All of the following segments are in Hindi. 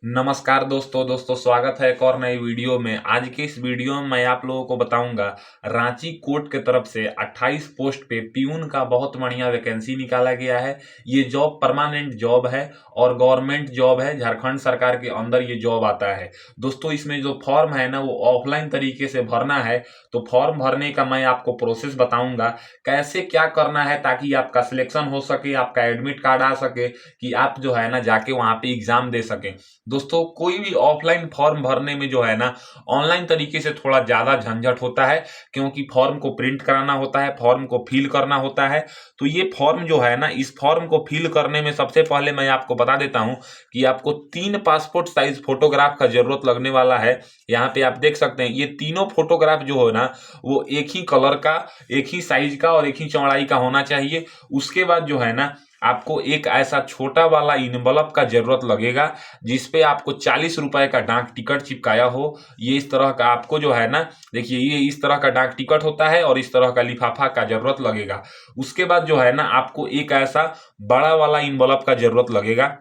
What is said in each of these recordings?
नमस्कार दोस्तों स्वागत है एक और नई वीडियो में। आज के इस वीडियो में मैं आप लोगों को बताऊंगा रांची कोर्ट के तरफ से 28 पोस्ट पे प्यून का बहुत बढ़िया वैकेंसी निकाला गया है। ये जॉब परमानेंट जॉब है और गवर्नमेंट जॉब है। झारखंड सरकार के अंदर ये जॉब आता है। दोस्तों इसमें जो फॉर्म है ना वो ऑफलाइन तरीके से भरना है। तो फॉर्म भरने का मैं आपको प्रोसेस बताऊंगा, कैसे क्या करना है ताकि आपका सिलेक्शन हो सके, आपका एडमिट कार्ड आ सके कि आप जो है ना जाके वहां पे एग्जाम दे सकें। दोस्तों कोई भी ऑफलाइन फॉर्म भरने में जो है ना ऑनलाइन तरीके से थोड़ा ज्यादा झंझट होता है, क्योंकि फॉर्म को प्रिंट कराना होता है, फॉर्म को फिल करना होता है। तो ये फॉर्म जो है ना, इस फॉर्म को फिल करने में सबसे पहले मैं आपको बता देता हूं कि आपको 3 पासपोर्ट साइज फोटोग्राफ का जरूरत लगने वाला है। यहाँ पे आप देख सकते हैं ये तीनों फोटोग्राफ जो है ना वो एक ही कलर का, एक ही साइज का और एक ही चौड़ाई का होना चाहिए। उसके बाद जो है ना आपको एक ऐसा छोटा वाला इनवलप का जरूरत लगेगा जिसपे आपको 40 रुपए का डाक टिकट चिपकाया हो। ये इस तरह का आपको जो है ना, देखिए ये इस तरह का डाक टिकट होता है और इस तरह का लिफाफा का जरूरत लगेगा। उसके बाद जो है ना आपको एक ऐसा बड़ा वाला इनवलप का जरूरत लगेगा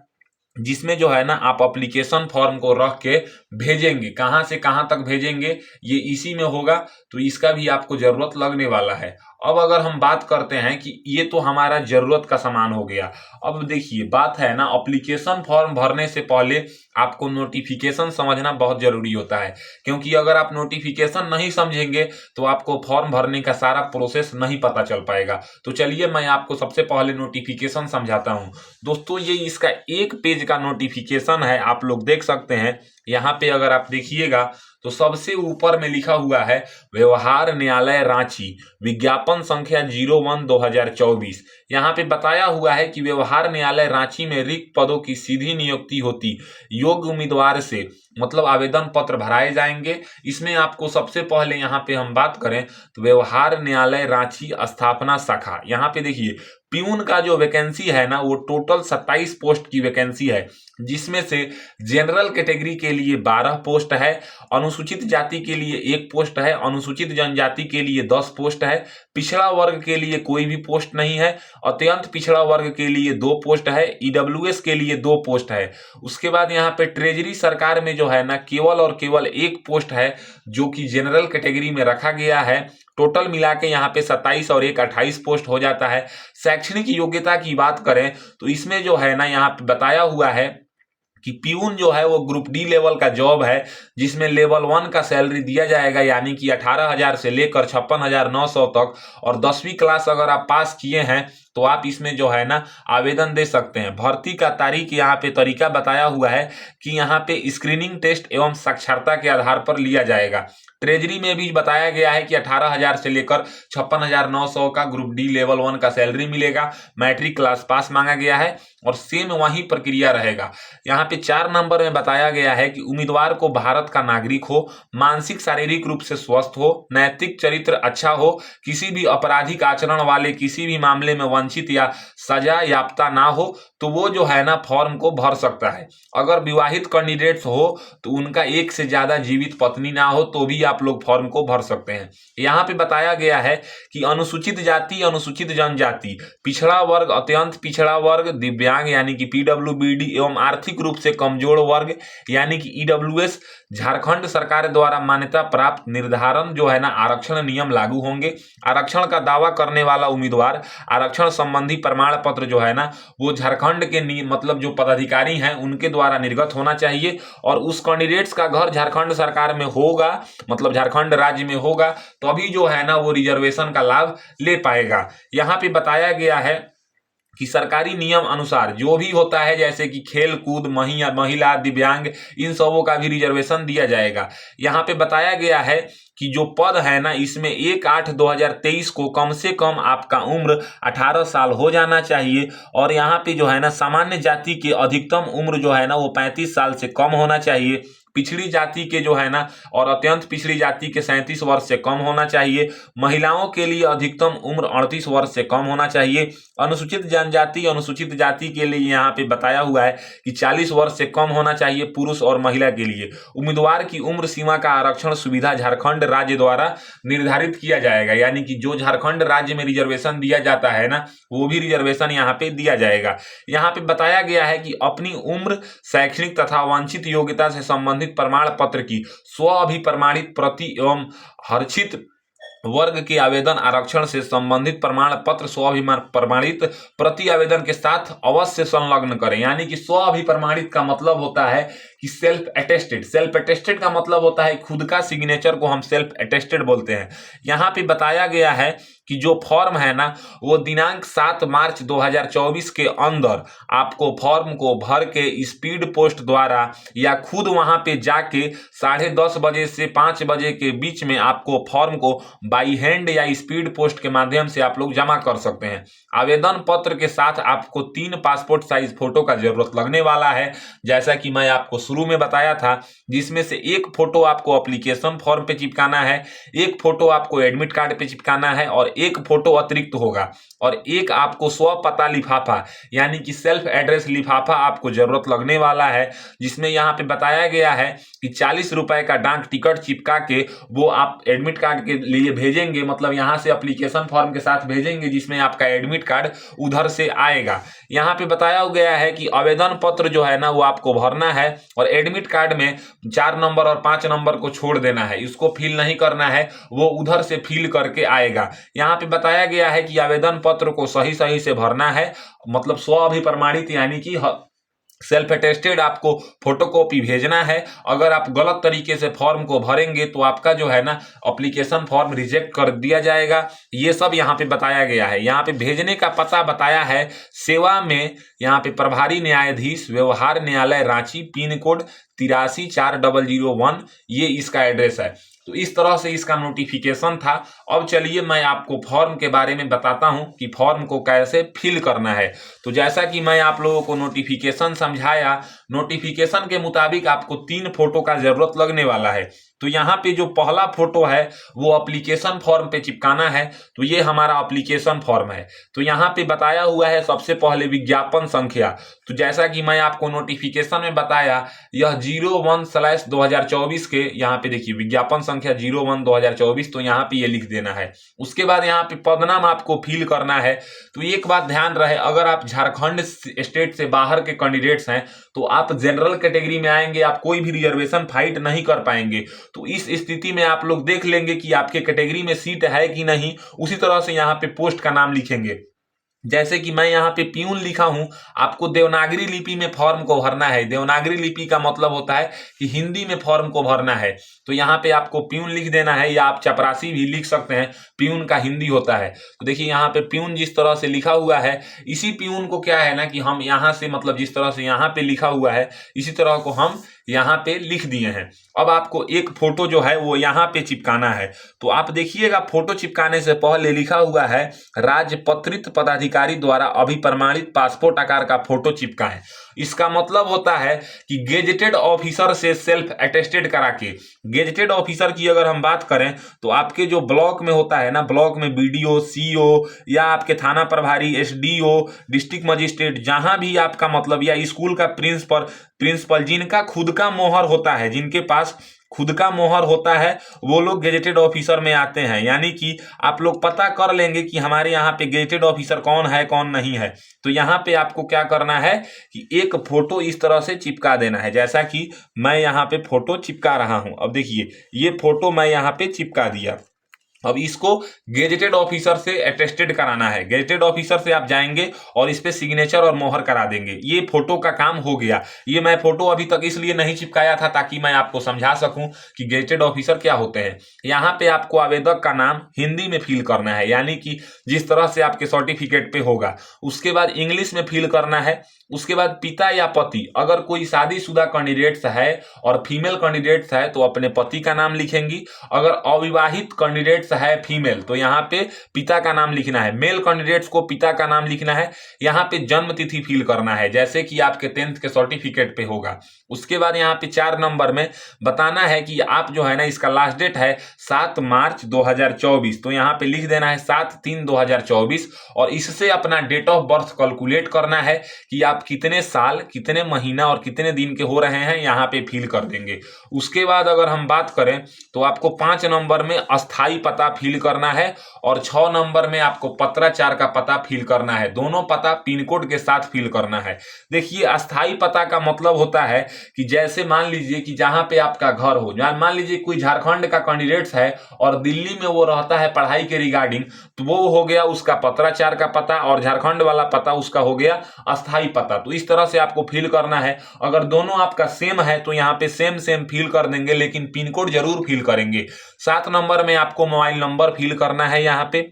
जिसमें जो है ना आप एप्लीकेशन फॉर्म को रख के भेजेंगे। कहाँ से कहाँ तक भेजेंगे ये इसी में होगा, तो इसका भी आपको जरूरत लगने वाला है। अब अगर हम बात करते हैं कि ये तो हमारा जरूरत का सामान हो गया। अब देखिए बात है ना, एप्लीकेशन फॉर्म भरने से पहले आपको नोटिफिकेशन समझना बहुत जरूरी होता है, क्योंकि अगर आप नोटिफिकेशन नहीं समझेंगे तो आपको फॉर्म भरने का सारा प्रोसेस नहीं पता चल पाएगा। तो चलिए मैं आपको सबसे पहले नोटिफिकेशन समझाता हूँ। दोस्तों ये इसका एक पेज का नोटिफिकेशन है, आप लोग देख सकते हैं। यहाँ पे अगर आप देखिएगा तो सबसे ऊपर में लिखा हुआ है व्यवहार न्यायालय रांची, विज्ञापन संख्या 01/2024। यहाँ पे बताया हुआ है कि व्यवहार न्यायालय रांची में रिक्त पदों की सीधी नियुक्ति होती, योग्य उम्मीदवार से मतलब आवेदन पत्र भराए जाएंगे। इसमें आपको सबसे पहले यहाँ पे हम बात करें तो व्यवहार न्यायालय रांची स्थापना शाखा, यहाँ पे देखिए प्यून का जो वैकेंसी है ना वो टोटल 27 पोस्ट की वैकेंसी है, जिसमें से जनरल कैटेगरी के लिए 12 पोस्ट है, अनुसूचित जाति के लिए 1 पोस्ट है, अनुसूचित जनजाति के लिए 10 पोस्ट है, पिछड़ा वर्ग के लिए कोई भी पोस्ट नहीं है, अत्यंत पिछड़ा वर्ग के लिए 2 पोस्ट है, ईडब्ल्यूएस के लिए 2 पोस्ट है। उसके बाद यहाँ पे ट्रेजरी सरकार में जो है ना केवल और केवल 1 पोस्ट है जो कि जनरल कैटेगरी में रखा गया है। टोटल मिला के यहाँ पे 27 और 1 28 पोस्ट हो जाता है। शैक्षणिक योग्यता की बात करें तो इसमें जो है ना यहाँ पे बताया हुआ है कि प्यून जो है वो ग्रुप डी लेवल का जॉब है, जिसमें लेवल 1 का सैलरी दिया जाएगा, यानी कि 18,000 से लेकर 56,900 तक। और 10वीं क्लास अगर आप पास किए हैं तो आप इसमें जो है ना आवेदन दे सकते हैं। भर्ती का तारीख यहाँ पे तरीका बताया हुआ है कि यहाँ पे स्क्रीनिंग टेस्ट एवं साक्षरता के आधार पर लिया जाएगा। ट्रेजरी में भी बताया गया है कि 18,000 से लेकर 56,900 का ग्रुप डी लेवल 1 का सैलरी मिलेगा। मैट्रिक क्लास पास मांगा गया है और सेम वही प्रक्रिया रहेगा। यहाँ पे 4 नंबर में बताया गया है कि उम्मीदवार को भारत का नागरिक हो, मानसिक शारीरिक रूप से स्वस्थ हो, नैतिक चरित्र अच्छा हो, किसी भी आपराधिक आचरण वाले किसी भी मामले में वंचित या सजा याफ्ता ना हो, तो वो जो है ना फॉर्म को भर सकता है। अगर विवाहित कैंडिडेट्स हो तो उनका एक से ज्यादा जीवित पत्नी ना हो तो भी आप लोग फॉर्म को भर सकते हैं। यहाँ पे बताया गया है कि अनुसूचित जाति, अनुसूचित जनजाति, पिछड़ा वर्ग, अत्यंत पिछड़ा वर्ग, दिव्यांग यानी कि पीडब्ल्यूबीडी एवं आर्थिक रूप से कमजोर वर्ग यानी कि ईडब्ल्यूएस, झारखंड सरकार द्वारा मान्यता प्राप्त निर्धारण जो है ना आरक्षण नियम लागू होंगे। आरक्षण का दावा करने वाला उम्मीदवार आरक्षण संबंधी प्रमाण पत्र जो है ना वो झारखंड के मतलब जो पदाधिकारी हैं उनके द्वारा निर्गत होना चाहिए, और उस कैंडिडेट्स का घर झारखंड सरकार में होगा, मतलब झारखंड राज्य में होगा, तभी जो है ना वो रिजर्वेशन का लाभ ले पाएगा। यहाँ पे बताया गया है कि सरकारी नियम अनुसार जो भी होता है, जैसे कि खेल कूद, महिला, दिव्यांग, इन सबों का भी रिजर्वेशन दिया जाएगा। यहाँ पे बताया गया है कि जो पद है ना इसमें 1/8/2023 को कम से कम आपका उम्र 18 साल हो जाना चाहिए, और यहाँ पे जो है ना सामान्य जाति की अधिकतम उम्र जो है ना वो 35 साल से कम होना चाहिए। पिछड़ी जाति के जो है ना और अत्यंत पिछड़ी जाति के 37 वर्ष से कम होना चाहिए। महिलाओं के लिए अधिकतम उम्र 38 वर्ष से कम होना चाहिए। अनुसूचित जनजाति अनुसूचित जाति के लिए यहाँ पे बताया हुआ है कि 40 वर्ष से कम होना चाहिए पुरुष और महिला के लिए। उम्मीदवार की उम्र सीमा का आरक्षण सुविधा झारखंड राज्य द्वारा निर्धारित किया जाएगा, यानी कि जो झारखंड राज्य में रिजर्वेशन दिया जाता है ना, वो भी रिजर्वेशन यहाँ पे दिया जाएगा। यहाँ पे बताया गया है कि अपनी उम्र, शैक्षणिक तथा वांछित योग्यता से संबंधित प्रमाण पत्र की स्व अभिप्रमाणित प्रति एवं हर्षित वर्ग के आवेदन आरक्षण से संबंधित प्रमाण पत्र स्वअभिप्रमाणित प्रति आवेदन के साथ अवश्य संलग्न करें। यानी कि स्वअभिप्रमाणित का मतलब होता है कि सेल्फ अटेस्टेड। सेल्फ अटेस्टेड का मतलब होता है खुद का सिग्नेचर को हम सेल्फ अटेस्टेड बोलते हैं। यहाँ पे बताया गया है कि जो फॉर्म है ना, वो दिनांक 7 मार्च 2024 के अंदर आपको फॉर्म को भर के स्पीड पोस्ट द्वारा या खुद वहां पे जाके 10:30 बजे से 5 बजे के बीच में आपको फॉर्म को बाई हैंड या स्पीड पोस्ट के माध्यम से आप लोग जमा कर सकते हैं। आवेदन पत्र के साथ आपको 3 पासपोर्ट साइज फोटो का जरूरत लगने वाला है, जैसा कि मैं आपको शुरू में बताया था, जिसमें से एक फोटो आपको एप्लीकेशन फॉर्म पे चिपकाना है, एक फोटो आपको एडमिट कार्ड पे चिपकाना है और एक फोटो अतिरिक्त होगा, और एक आपको स्व पता लिफाफा यानी कि सेल्फ एड्रेस लिफाफा आपको जरूरत लगने वाला है, जिसमें यहाँ पे बताया गया है कि 40 रुपए का डाक टिकट चिपका के वो आप एडमिट कार्ड के लिए भेजेंगे, मतलब यहाँ से एप्लीकेशन फॉर्म के साथ भेजेंगे, जिसमें आपका एडमिट कार्ड उधर से आएगा। यहाँ पे बताया गया है कि आवेदन पत्र जो है ना वो आपको भरना है और एडमिट कार्ड में 4 नंबर और 5 नंबर को छोड़ देना है, इसको फिल नहीं करना है, वो उधर से फिल करके आएगा। यहाँ पे बताया गया है कि आवेदन पत्र को सही से भरना है, मतलब स्व अभिप्रमाणित यानी कि सेल्फ अटेस्टेड आपको फोटोकॉपी भेजना है। अगर आप गलत तरीके से फॉर्म को भरेंगे तो आपका जो है ना एप्लीकेशन फॉर्म रिजेक्ट कर दिया जाएगा। ये सब यहाँ पे बताया गया है। यहाँ पे भेजने का पता बताया है सेवा में, यहाँ पे प्रभारी न्यायाधीश व्यवहार न्यायालय रांची, पिन कोड 834001, ये इसका एड्रेस है। तो इस तरह से इसका नोटिफिकेशन था। अब चलिए मैं आपको फॉर्म के बारे में बताता हूं कि फॉर्म को कैसे फिल करना है। तो जैसा कि मैं आप लोगों को नोटिफिकेशन समझाया, नोटिफिकेशन के मुताबिक आपको 3 फोटो का जरूरत लगने वाला है। तो यहाँ पे जो पहला फोटो है वो एप्लीकेशन फॉर्म पे चिपकाना है। तो ये हमारा एप्लीकेशन फॉर्म है। तो यहाँ पे बताया हुआ है सबसे पहले विज्ञापन संख्या। तो जैसा कि मैं आपको नोटिफिकेशन में बताया, यह 01/2024 के, यहाँ पे देखिए विज्ञापन संख्या 01/2024, तो यहाँ पे ये लिख देना है। उसके बाद यहाँ पे पदनाम आपको फिल करना है। तो एक बात ध्यान रहे, अगर आप झारखंड स्टेट से बाहर के कैंडिडेट्स हैं तो आप जनरल कैटेगरी में आएंगे, आप कोई भी रिजर्वेशन फाइट नहीं कर पाएंगे। तो इस स्थिति में आप लोग देख लेंगे कि आपके कैटेगरी में सीट है कि नहीं, उसी तरह से यहाँ पे पोस्ट का नाम लिखेंगे। जैसे कि मैं यहाँ पे प्यून लिखा हूं, आपको देवनागरी लिपि में फॉर्म को भरना है। देवनागरी लिपि का मतलब होता है कि हिंदी में फॉर्म को भरना है। तो यहाँ पे आपको प्यून लिख देना है, या आप चपरासी भी लिख सकते हैं, प्यून का हिंदी होता है। तो देखिए यहाँ पे प्यून जिस तरह से लिखा हुआ है, इसी प्यून को क्या है ना कि हम यहाँ से, मतलब जिस तरह से यहाँ पे लिखा हुआ है इसी तरह को हम यहाँ पे लिख दिए हैं। अब आपको एक फोटो जो है वो यहाँ पे चिपकाना है। तो आप देखिएगा फोटो चिपकाने से पहले लिखा हुआ है राजपत्रित पदाधिकारी द्वारा अभिप्रमाणित पासपोर्ट आकार का फोटो चिपकाएं। इसका मतलब होता है कि गेजेटेड ऑफिसर से सेल्फ अटेस्टेड करा के, गेजेटेड ऑफिसर की अगर हम बात करें तो आपके जो ब्लॉक में होता है ना, ब्लॉक में बीडीओ, सीओ या आपके थाना प्रभारी, एसडीओ, डिस्ट्रिक्ट मजिस्ट्रेट, जहां भी आपका मतलब, या स्कूल का प्रिंसिपल जिनका खुद का मोहर होता है, जिनके पास खुद का मोहर होता है, वो लोग गेजेटेड ऑफिसर में आते हैं। यानी कि आप लोग पता कर लेंगे कि हमारे यहाँ पे गेजेटेड ऑफिसर कौन है कौन नहीं है। तो यहाँ पे आपको क्या करना है कि एक फोटो इस तरह से चिपका देना है, जैसा कि मैं यहाँ पे फोटो चिपका रहा हूं। अब देखिए ये फोटो मैं यहाँ पे चिपका दिया। अब इसको गेजेटेड ऑफिसर से अटेस्टेड कराना है। गेजेटेड ऑफिसर से आप जाएंगे और इस पे सिग्नेचर और मोहर करा देंगे। ये फोटो का काम हो गया। ये मैं फोटो अभी तक इसलिए नहीं चिपकाया था ताकि मैं आपको समझा सकूं कि गेजेटेड ऑफिसर क्या होते हैं। यहाँ पे आपको आवेदक का नाम हिंदी में फिल करना है, यानी कि जिस तरह से आपके सर्टिफिकेट पे होगा। उसके बाद इंग्लिश में फिल करना है। उसके बाद पिता या पति, अगर कोई शादीशुदा कैंडिडेट्स है और फीमेल कैंडिडेट्स है तो अपने पति का नाम लिखेंगी। अगर अविवाहित कैंडिडेट्स कैंडिडेट्स है फीमेल तो यहाँ पे पिता का नाम लिखना है, मेल कैंडिडेट्स को पिता का नाम लिखना है। यहाँ पे जन्म तिथि फिल करना है जैसे कि आपके 10th के सर्टिफिकेट पे होगा। उसके बाद यहाँ पे 4 नंबर में बताना है कि आप जो है ना इसका लास्ट डेट है 7 मार्च 2024, तो यहाँ पे लिख देना है 7/3/2024 और इससे अपना डेट ऑफ बर्थ कैलकुलेट करना है कि आप कितने साल, कितने महीना और कितने दिन के हो रहे हैं, यहाँ पे फिल कर देंगे। उसके बाद अगर हम बात करें तो आपको 5 नंबर में अस्थाई पता फिल करना है और 6 नंबर में आपको पत्राचार का पता फिल करना है। दोनों पता पिन कोड के साथ फिल करना है। देखिए अस्थाई पता का मतलब होता है कि जैसे मान लीजिए कि जहां पे आपका घर हो, मान लीजिए कोई झारखंड का कैंडिडेट्स है और दिल्ली में वो रहता है पढ़ाई के रिगार्डिंग, तो वो हो गया उसका पत्राचार का पता और झारखंड वाला पता उसका हो गया अस्थाई पता। तो इस तरह से आपको फिल करना है। अगर दोनों आपका सेम है तो यहाँ पे सेम सेम फिल कर देंगे, लेकिन पिन कोड जरूर फिल करेंगे। 7 नंबर में आपको मोबाइल नंबर फिल करना है यहाँ पे।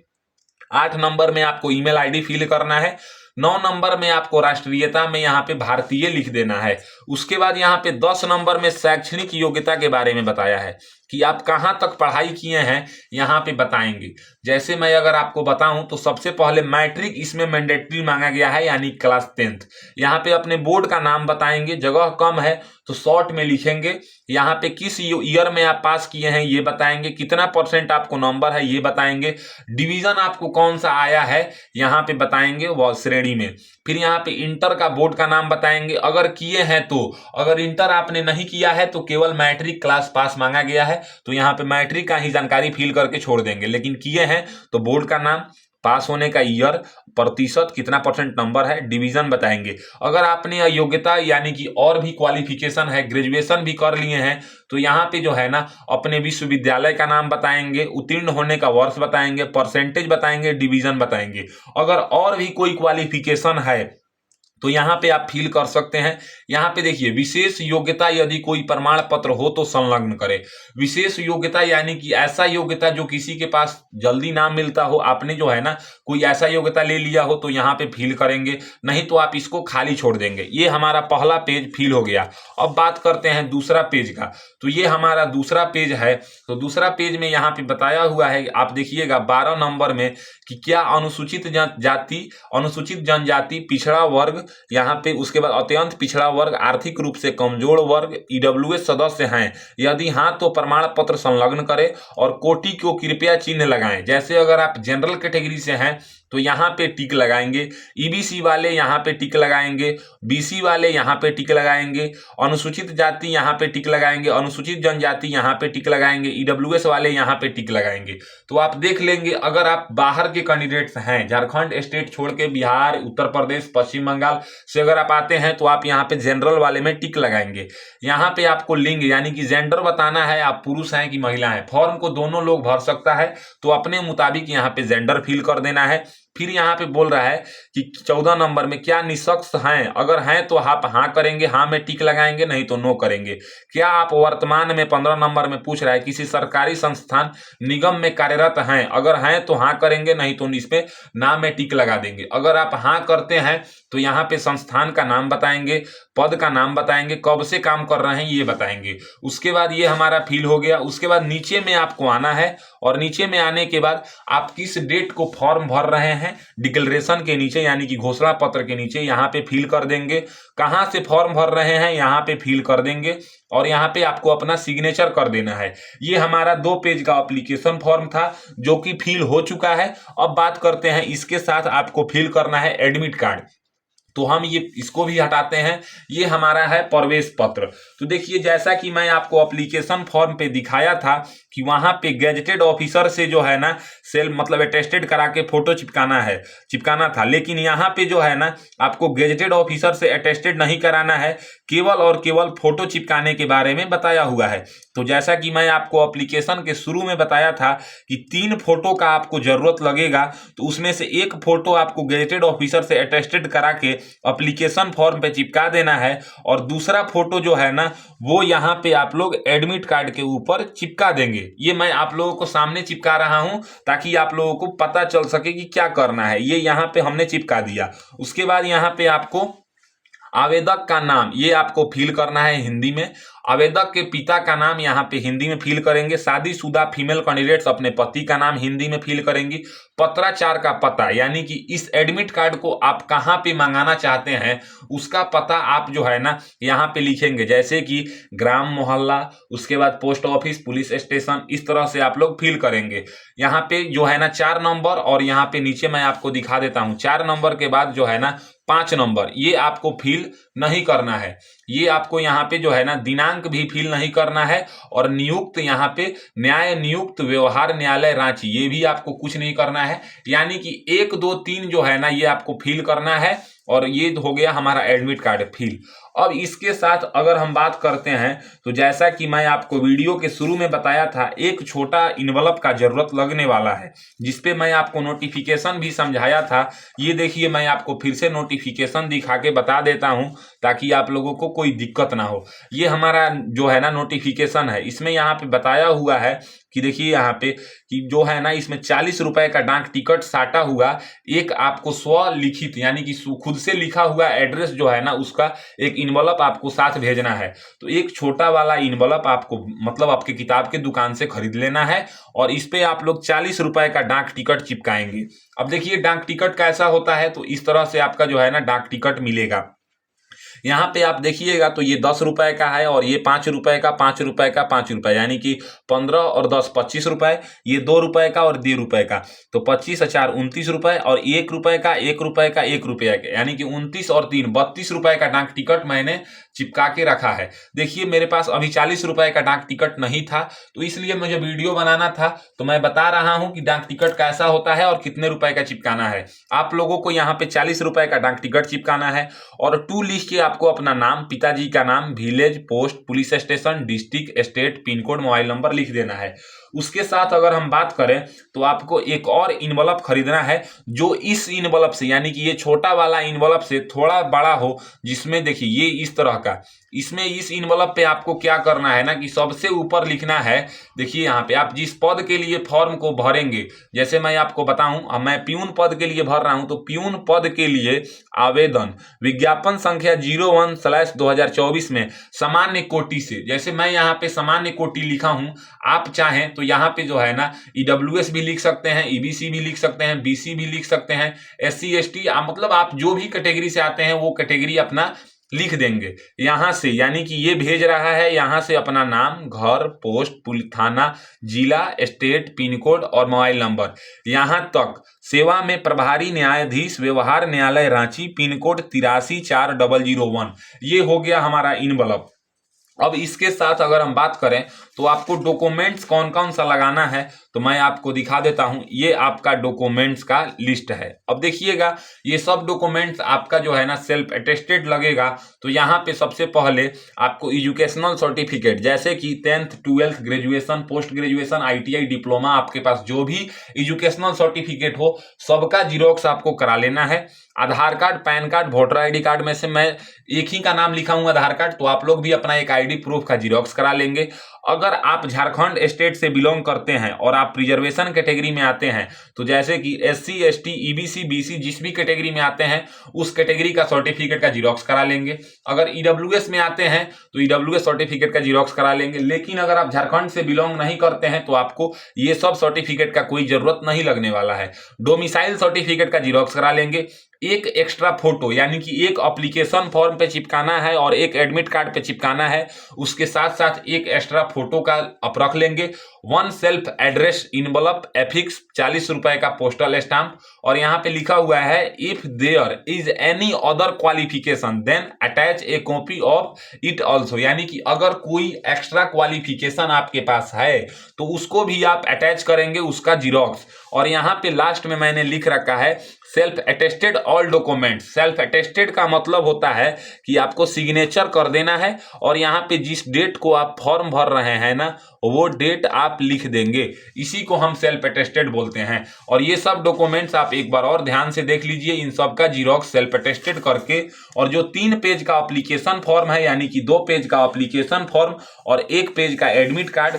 8 नंबर में आपको ईमेल आईडी फिल करना है। 9 नंबर में आपको राष्ट्रीयता में यहाँ पे भारतीय लिख देना है। उसके बाद यहाँ पे 10 नंबर में शैक्षणिक योग्यता के बारे में बताया है कि आप कहाँ तक पढ़ाई किए हैं, यहाँ पे बताएंगे। जैसे मैं अगर आपको बताऊं तो सबसे पहले मैट्रिक इसमें मैंडेटरी मांगा गया है यानी क्लास 10th। यहाँ पे अपने बोर्ड का नाम बताएंगे, जगह कम है तो शॉर्ट में लिखेंगे। यहाँ पे किस ईयर में आप पास किए हैं ये बताएंगे, कितना % आपको नंबर है ये बताएंगे, डिवीजन आपको कौन सा आया है यहाँ पे बताएंगे वो श्रेणी में। फिर यहाँ पे इंटर का बोर्ड का नाम बताएंगे अगर किए हैं तो। अगर इंटर आपने नहीं किया है तो केवल मैट्रिक क्लास पास मांगा गया है, तो यहाँ पे मैट्रिक का ही जानकारी फिल करके छोड़ देंगे। लेकिन किए हैं तो बोर्ड का नाम, पास होने का ईयर, प्रतिशत, कितना % नंबर है, डिवीजन बताएंगे। अगर आपने योग्यता यानी कि और भी क्वालिफिकेशन है, ग्रेजुएशन भी कर लिए हैं, तो यहाँ पे जो है ना अपने विश्वविद्यालय का नाम बताएंगे, उत्तीर्ण होने का वर्ष बताएंगे, परसेंटेज बताएंगे, डिवीजन बताएंगे। अगर और भी कोई क्वालिफिकेशन है तो यहाँ पे आप फिल कर सकते हैं। यहाँ पे देखिए विशेष योग्यता यदि कोई प्रमाण पत्र हो तो संलग्न करें। विशेष योग्यता यानी कि ऐसा योग्यता जो किसी के पास जल्दी ना मिलता हो, आपने जो है ना कोई ऐसा योग्यता ले लिया हो तो यहाँ पे फिल करेंगे, नहीं तो आप इसको खाली छोड़ देंगे। ये हमारा पहला पेज फिल हो गया। अब बात करते हैं दूसरा पेज का। तो ये हमारा दूसरा पेज है। तो दूसरा पेज में यहाँ पे बताया हुआ है, आप देखिएगा 12 नंबर में कि क्या अनुसूचित जाति, अनुसूचित जनजाति, पिछड़ा वर्ग, यहाँ पे उसके बाद अत्यंत पिछड़ा वर्ग, आर्थिक रूप से कमजोर वर्ग, ईडब्ल्यूएस सदस्य हैं, यदि हाँ तो प्रमाण पत्र संलग्न करें और कोटि को कृपया चिन्ह लगाएं। जैसे अगर आप जनरल कैटेगरी से हैं तो यहाँ पे टिक लगाएंगे, ईबीसी वाले यहाँ पे टिक लगाएंगे, बीसी वाले यहाँ पे टिक लगाएंगे, अनुसूचित जाति यहाँ पे टिक लगाएंगे, अनुसूचित जनजाति यहाँ पे टिक लगाएंगे, ईडब्ल्यूएस वाले यहाँ पे टिक लगाएंगे। तो आप देख लेंगे अगर आप बाहर के कैंडिडेट्स हैं, झारखंड स्टेट छोड़ के बिहार, उत्तर प्रदेश, पश्चिम बंगाल से अगर आप आते हैं तो आप यहाँ पे जनरल वाले में टिक लगाएंगे। यहाँ पे आपको लिंग यानी कि जेंडर बताना है, आप पुरुष हैं कि महिला हैं। फॉर्म को दोनों लोग भर सकता है तो अपने मुताबिक यहाँ पे जेंडर फिल कर देना है। फिर यहाँ पे बोल रहा है कि 14 नंबर में क्या निष्पक्ष हैं, अगर हैं तो आप हाँ करेंगे, हाँ में टिक लगाएंगे, नहीं तो नो करेंगे। क्या आप वर्तमान में 15 नंबर में पूछ रहा है किसी सरकारी संस्थान निगम में कार्यरत हैं, अगर हैं तो हाँ करेंगे, नहीं तो इसमें ना में टिक लगा देंगे। अगर आप हाँ करते हैं तो यहाँ पे संस्थान का नाम बताएंगे, पद का नाम बताएंगे, कब से काम कर रहे हैं ये बताएंगे। उसके बाद ये हमारा फिल हो गया। उसके बाद नीचे में आपको आना है और नीचे में आने के बाद आप किस डेट को फॉर्म भर रहे हैं डिक्लेरेशन के नीचे यानी कि घोषणा पत्र के नीचे यहाँ पे फिल कर देंगे। कहाँ से फॉर्म भर रहे हैं यहाँ पे फिल कर देंगे और यहाँ पे आपको अपना सिग्नेचर कर देना है। ये हमारा 2 पेज का एप्लीकेशन फॉर्म था जो कि फिल हो चुका है। अब बात करते हैं इसके साथ आपको फिल करना है एडमिट कार्ड। तो हम ये इसको भी हटाते हैं। ये हमारा है प्रवेश पत्र। तो देखिए जैसा कि मैं आपको एप्लीकेशन फॉर्म पे दिखाया था कि वहां पे गैजेटेड ऑफिसर से जो है ना सेल मतलब अटेस्टेड करा के फोटो चिपकाना था, लेकिन यहाँ पे जो है ना आपको गैजेटेड ऑफिसर से अटेस्टेड नहीं कराना है, केवल और केवल फोटो चिपकाने के बारे में बताया हुआ है। तो जैसा कि मैं आपको एप्लीकेशन के शुरू में बताया था कि 3 फोटो का आपको जरूरत लगेगा, तो उसमें से एक फोटो आपको गैजेटेड ऑफिसर से अटेस्टेड करा के एप्लीकेशन फॉर्म पे चिपका देना है और दूसरा फोटो जो है ना वो यहाँ पे आप लोग एडमिट कार्ड के ऊपर चिपका देंगे। ये मैं आप लोगों को सामने चिपका रहा हूं ताकि आप लोगों को पता चल सके कि क्या करना है। ये यहाँ पे हमने चिपका दिया। उसके बाद यहाँ पे आपको आवेदक का नाम ये आपको फिल करना है हिंदी में। आवेदक के पिता का नाम यहाँ पे हिंदी में फिल करेंगे। शादीशुदा फीमेल कैंडिडेट्स अपने पति का नाम हिंदी में फिल करेंगी। पत्राचार का पता यानी कि इस एडमिट कार्ड को आप कहाँ पे मंगाना चाहते हैं उसका पता आप जो है ना यहाँ पे लिखेंगे, जैसे कि ग्राम, मोहल्ला, उसके बाद पोस्ट ऑफिस, पुलिस स्टेशन, इस तरह से आप लोग फिल करेंगे। यहाँ पे जो है ना 4 नंबर और यहाँ पे नीचे मैं आपको दिखा देता हूँ 4 नंबर के बाद जो है ना 5 नंबर ये आपको फिल नहीं करना है। ये आपको यहाँ पे जो है ना दिनांक भी फिल नहीं करना है और नियुक्त यहाँ पे न्याय नियुक्त व्यवहार न्यायालय रांची ये भी आपको कुछ नहीं करना है। यानी कि 1, 2, 3 जो है ना ये आपको फिल करना है और ये हो गया हमारा एडमिट कार्ड फिल। अब इसके साथ अगर हम बात करते हैं तो जैसा कि मैं आपको वीडियो के शुरू में बताया था एक छोटा इन्वलप का जरूरत लगने वाला है जिसपे मैं आपको नोटिफिकेशन भी समझाया था। ये देखिए मैं आपको फिर से नोटिफिकेशन दिखा के बता देता हूं ताकि आप लोगों को कोई दिक्कत ना हो। ये हमारा जो है ना नोटिफिकेशन है, इसमें यहाँ पे बताया हुआ है कि देखिए यहाँ पे कि जो है ना इसमें 40 रुपए का डाक टिकट साटा हुआ एक आपको स्वलिखित यानी कि खुद से लिखा हुआ एड्रेस जो है ना उसका एक इन्वलप आपको साथ भेजना है। तो एक छोटा वाला इन्वलप आपको मतलब आपके किताब के दुकान से खरीद लेना है और इस पे आप लोग 40 रुपए का डाक टिकट चिपकाएंगे। अब देखिए डाक टिकट कैसा होता है, तो इस तरह से आपका जो है ना डाक टिकट मिलेगा। यहाँ पे आप देखिएगा तो ये 10 रुपए का है और ये 5 रुपए का, 5 रुपए का, 5 रुपए यानी कि 15 और 10 25 रुपए, ये 2 रुपए का और 2 रुपए का, तो 25 और 4 29 रुपए और 1 रुपए का, 1 रुपए का, 1 रुपए का, यानी कि 29 और 3 32 रुपए का डाक टिकट मैंने चिपका के रखा है। देखिए मेरे पास अभी 40 रुपए का डाक टिकट नहीं था तो इसलिए मुझे वीडियो बनाना था, तो मैं बता रहा हूं कि डाक टिकट कैसा होता है और कितने रुपए का चिपकाना है। आप लोगों को यहाँ पे 40 रुपए का डाक टिकट चिपकाना है और टू लिख के आपको अपना नाम, पिताजी का नाम, village, post, police station, district, state, pin code, mobile number लिख देना है। उसके साथ अगर हम बात करें तो आपको एक और इन्वलप खरीदना है जो इस इन्वलप से यानी कि ये छोटा वाला इन्वलप से थोड़ा बड़ा हो, जिसमें देखिए ये इस तरह का, इसमें इस इन्वलप पे आपको क्या करना है ना कि सबसे ऊपर लिखना है। देखिए यहाँ पे आप जिस पद के लिए फॉर्म को भरेंगे, जैसे मैं आपको बताऊं, अब मैं प्यून पद के लिए भर रहा हूं तो प्यून पद के लिए आवेदन विज्ञापन संख्या 01/2024 में सामान्य कोटि से, जैसे मैं यहाँ पे सामान्य कोटि लिखा हूं, आप चाहें तो यहाँ पे जो है ना ईडब्ल्यूएस भी लिख सकते हैं, ईबीसी भी लिख सकते हैं, बीसी भी लिख सकते हैं, एससी एसटी, मतलब आप जो भी कैटेगरी से आते हैं वो कैटेगरी अपना लिख देंगे यहां से। यानी कि ये भेज रहा है यहां से अपना नाम, घर, पोस्ट, पुलिस थाना, जिला, स्टेट, पिन कोड और मोबाइल नंबर, यहां तक सेवा में प्रभारी न्यायाधीश व्यवहार न्यायालय रांची, पिन कोड 834001। ये हो गया हमारा इनवलप। अब इसके साथ अगर हम बात करें तो आपको डॉक्यूमेंट्स कौन कौन सा लगाना है तो मैं आपको दिखा देता हूं। ये आपका डॉक्यूमेंट्स का लिस्ट है। अब देखिएगा ये सब डॉक्यूमेंट्स आपका जो है ना सेल्फ अटेस्टेड लगेगा। तो यहाँ पे सबसे पहले आपको एजुकेशनल सर्टिफिकेट, जैसे कि 10th 12th graduation, post graduation, ITI, diploma, आपके पास जो भी एजुकेशनल सर्टिफिकेट हो सबका जीरोक्स आपको करा लेना है। Aadhaar card, PAN card, voter ID card में से मैं एक ही का नाम लिखा हूं आधार कार्ड, तो आप लोग भी अपना एक आईडी प्रूफ का जीरोक्स करा लेंगे। अगर आप झारखंड स्टेट से बिलोंग करते हैं और आप रिजर्वेशन कैटेगरी में आते हैं, तो जैसे कि एससी, एसटी, ईबीसी, बीसी, जिस भी कैटेगरी में आते हैं उस कैटेगरी का सर्टिफिकेट का जीरोक्स करा लेंगे। अगर ईडब्ल्यूएस में आते हैं तो ईडब्ल्यूएस सर्टिफिकेट का जीरोक्स करा लेंगे। लेकिन अगर आप झारखंड से बिलोंग नहीं करते हैं तो आपको ये सब सर्टिफिकेट का कोई जरूरत नहीं लगने वाला है। डोमिसाइल सर्टिफिकेट का जीरोक्स करा लेंगे। एक एक्स्ट्रा फोटो यानी कि एक एप्लीकेशन फॉर्म पे चिपकाना है और एक एडमिट कार्ड पे चिपकाना है, उसके साथ साथ एक एक्स्ट्रा फोटो का आप रख लेंगे। 1 सेल्फ एड्रेस इनवलप एफिक्स 40 रुपए का पोस्टल स्टाम्प, और यहाँ पे लिखा हुआ है if there is any other qualification then attach a copy of it also, यानी कि अगर कोई एक्स्ट्रा क्वालिफिकेशन आपके पास है तो उसको भी आप अटैच करेंगे, उसका जीरोक्स। और यहाँ पे लास्ट में मैंने लिख रखा है self attested all document. Self attested का मतलब होता है कि आपको सिग्नेचर कर देना है और यहाँ पे जिस डेट को आप फॉर्म भर रहे हैं ना वो डेट आप लिख देंगे, इसी को हम सेल्फ अटेस्टेड बोलते हैं। और ये सब डॉक्यूमेंट्स आप एक बार और ध्यान से देख लीजिए, इन सब का जीरोक्स सेल्फ अटेस्टेड करके, और जो 3 पेज का एप्लीकेशन फॉर्म है यानी कि 2 पेज का एप्लीकेशन फॉर्म और 1 पेज का एडमिट कार्ड,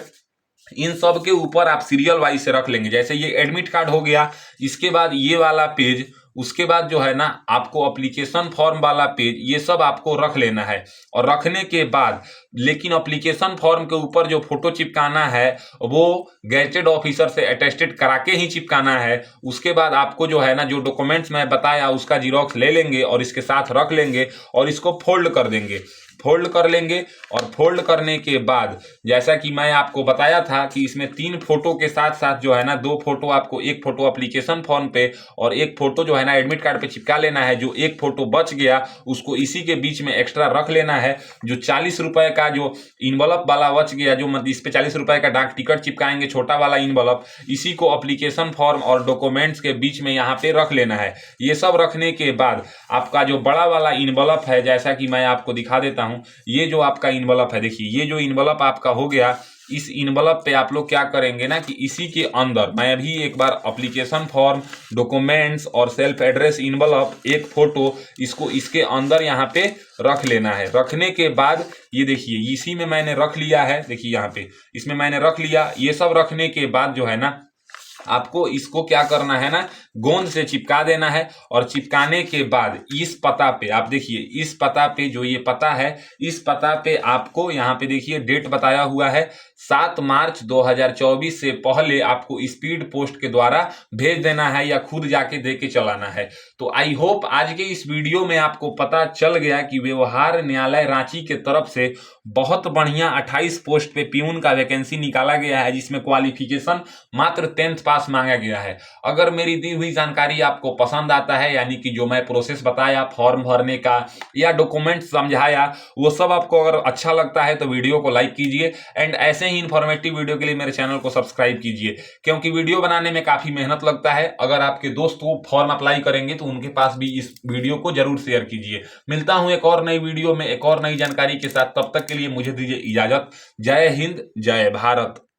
इन सब के ऊपर आप सीरियल वाइज से रख लेंगे। जैसे ये एडमिट कार्ड हो गया, इसके बाद ये वाला पेज, उसके बाद जो है ना आपको एप्लीकेशन फॉर्म वाला पेज ये सब आपको रख लेना है। और रखने के बाद लेकिन एप्लीकेशन फॉर्म के ऊपर जो फोटो चिपकाना है वो गैजेटेड ऑफिसर से अटेस्टेड करा के ही चिपकाना है। उसके बाद आपको जो है ना जो डॉक्यूमेंट्स मैं बताया उसका जीरोक्स ले लेंगे और इसके साथ रख लेंगे और इसको फोल्ड कर देंगे, फोल्ड कर लेंगे। और फोल्ड करने के बाद जैसा कि मैं आपको बताया था कि इसमें 3 फोटो के साथ साथ जो है ना 2 फोटो आपको, एक फोटो एप्लीकेशन फॉर्म पे और एक फोटो जो है ना एडमिट कार्ड पे चिपका लेना है। जो एक फोटो बच गया उसको इसी के बीच में एक्स्ट्रा रख लेना है। जो 40 रुपए का जो इन्वलप वाला बच गया, जो मतलब इस पे 40 रुपए का डाक टिकट चिपकाएंगे छोटा वाला इन्वलप, इसी को एप्लीकेशन फॉर्म और डॉक्यूमेंट्स के बीच में यहाँ पे रख लेना है। ये सब रखने के बाद आपका जो बड़ा वाला इन्वलप है, जैसा कि मैं आपको दिखा देता हूं, ये जो आपका इन्वलप है, देखिए ये जो इन्वलप आपका हो गया, इस इन्वलप पे आप लोग क्या करेंगे ना कि इसी के अंदर मैं अभी एक बार एप्लीकेशन फॉर्म, डॉक्यूमेंट्स और सेल्फ एड्रेस इन्वलप, एक फोटो, इसको इसके अंदर यहाँ पे रख लेना है। रखने के बाद ये देखिए इसी में मैंने रख लिया है, देखिए यहाँ पे इसमें मैंने रख लिया। ये सब रखने के बाद जो है ना आपको इसको क्या करना है ना, गोंद से चिपका देना है। और चिपकाने के बाद इस पता पे आप देखिए, इस पता पे जो ये पता है, इस पता पे आपको यहाँ पे देखिए डेट बताया हुआ है 7 मार्च 2024 से पहले आपको स्पीड पोस्ट के द्वारा भेज देना है या खुद जाके दे के चलाना है। तो आई होप आज के इस वीडियो में आपको पता चल गया कि व्यवहार न्यायालय रांची के तरफ से बहुत बढ़िया 28 पोस्ट पे प्यून का वैकेंसी निकाला गया है, जिसमें क्वालिफिकेशन मात्र 10th पास मांगा गया है। अगर मेरी दी हुई जानकारी आपको पसंद आता है, यानी कि जो मैं प्रोसेस बताया फॉर्म भरने का या डॉक्यूमेंट समझाया, वो सब आपको अगर अच्छा लगता है तो वीडियो को लाइक कीजिए एंड ऐसे ही इंफॉर्मेटिव वीडियो के लिए मेरे चैनल को सब्सक्राइब कीजिए, क्योंकि वीडियो बनाने में काफी मेहनत लगता है। अगर आपके दोस्त वो फॉर्म अप्लाई करेंगे तो उनके पास भी इस वीडियो को जरूर शेयर कीजिए। मिलता हूं एक और नई वीडियो में एक और नई जानकारी के साथ, तब तक के लिए मुझे दीजिए इजाजत। जय हिंद, जय भारत।